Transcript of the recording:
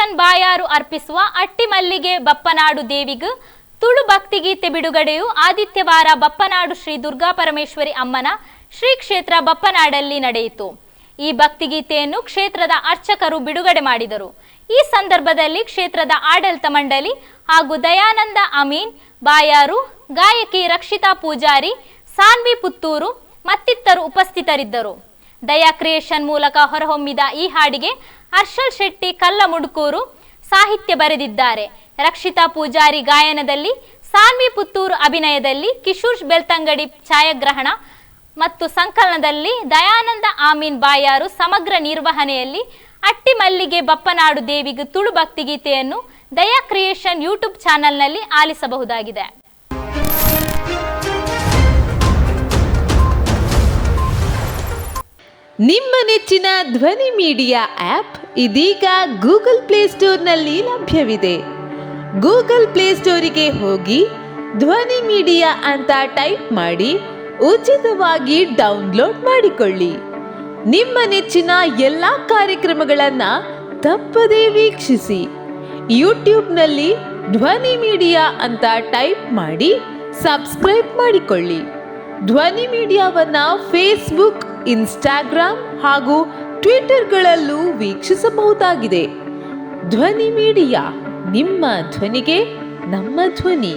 Creation ಬಾಯಾರು ಅರ್ಪಿಸುವ ಅಟ್ಟಿ ಮಲ್ಲಿಗೆ ಬಪ್ಪನಾಡು ದೇವಿಗೂ ತುಳು ಭಕ್ತಿಗೀತೆ ಬಿಡುಗಡೆಯು ಆದಿತ್ಯವಾರ ಬಪ್ಪನಾಡು ಶ್ರೀ ದುರ್ಗಾ ಪರಮೇಶ್ವರಿ ಅಮ್ಮನ ಶ್ರೀ ಕ್ಷೇತ್ರ ಬಪ್ಪನಾಡಲ್ಲಿ ನಡೆಯಿತು. ಈ ಭಕ್ತಿಗೀತೆಯನ್ನು ಕ್ಷೇತ್ರದ ಅರ್ಚಕರು ಬಿಡುಗಡೆ ಮಾಡಿದರು. ಈ ಸಂದರ್ಭದಲ್ಲಿ ಕ್ಷೇತ್ರದ ಆಡಳಿತ ಮಂಡಳಿ ಹಾಗೂ ದಯಾನಂದ ಅಮೀನ್ ಬಾಯಾರು, ಗಾಯಕಿ ರಕ್ಷಿತಾ ಪೂಜಾರಿ, ಸಾನ್ವಿ ಪುತ್ತೂರು ಮತ್ತಿತರರು ಉಪಸ್ಥಿತರಿದ್ದರು. ದಯಾ ಕ್ರಿಯೇಷನ್ ಮೂಲಕ ಹೊರಹೊಮ್ಮಿದ ಈ ಹಾಡಿಗೆ ಹರ್ಷಲ್ ಶೆಟ್ಟಿ ಕಲ್ಲಮುಡುಕೂರು ಸಾಹಿತ್ಯ ಬರೆದಿದ್ದಾರೆ. ರಕ್ಷಿತಾ ಪೂಜಾರಿ ಗಾಯನದಲ್ಲಿ, ಸಾನ್ವಿ ಪುತ್ತೂರು ಅಭಿನಯದಲ್ಲಿ, ಕಿಶೋರ್ ಬೆಳ್ತಂಗಡಿ ಛಾಯಾಗ್ರಹಣ ಮತ್ತು ಸಂಕಲನದಲ್ಲಿ, ದಯಾನಂದ ಆಮೀನ್ ಬಾಯಾರು ಸಮಗ್ರ ನಿರ್ವಹಣೆಯಲ್ಲಿ ಅಟ್ಟಿ ಮಲ್ಲಿಗೆ ಬಪ್ಪನಾಡು ದೇವಿಗೆ ತುಳು ಭಕ್ತಿಗೀತೆಯನ್ನು ದಯಾ ಕ್ರಿಯೇಷನ್ ಯೂಟ್ಯೂಬ್ ಚಾನೆಲ್ನಲ್ಲಿ ಆಲಿಸಬಹುದಾಗಿದೆ. ನಿಮ್ಮ ನೆಚ್ಚಿನ ಧ್ವನಿ ಮೀಡಿಯಾ ಆಪ್ ಇದೀಗ ಗೂಗಲ್ ಪ್ಲೇಸ್ಟೋರ್ನಲ್ಲಿ ಲಭ್ಯವಿದೆ. ಗೂಗಲ್ ಪ್ಲೇಸ್ಟೋರಿಗೆ ಹೋಗಿ ಧ್ವನಿ ಮೀಡಿಯಾ ಅಂತ ಟೈಪ್ ಮಾಡಿ ಉಚಿತವಾಗಿ ಡೌನ್ಲೋಡ್ ಮಾಡಿಕೊಳ್ಳಿ. ನಿಮ್ಮ ನೆಚ್ಚಿನ ಎಲ್ಲ ಕಾರ್ಯಕ್ರಮಗಳನ್ನು ತಪ್ಪದೇ ವೀಕ್ಷಿಸಿ. ಯೂಟ್ಯೂಬ್ನಲ್ಲಿ ಧ್ವನಿ ಮೀಡಿಯಾ ಅಂತ ಟೈಪ್ ಮಾಡಿ ಸಬ್ಸ್ಕ್ರೈಬ್ ಮಾಡಿಕೊಳ್ಳಿ. ಧ್ವನಿ ಮೀಡಿಯಾವನ್ನು ಫೇಸ್ಬುಕ್, ಇನ್ಸ್ಟಾಗ್ರಾಮ್ ಹಾಗೂ ಟ್ವಿಟರ್ಗಳಲ್ಲೂ ವೀಕ್ಷಿಸಬಹುದಾಗಿದೆ. ಧ್ವನಿ ಮೀಡಿಯಾ, ನಿಮ್ಮ ಧ್ವನಿಗೆ ನಮ್ಮ ಧ್ವನಿ.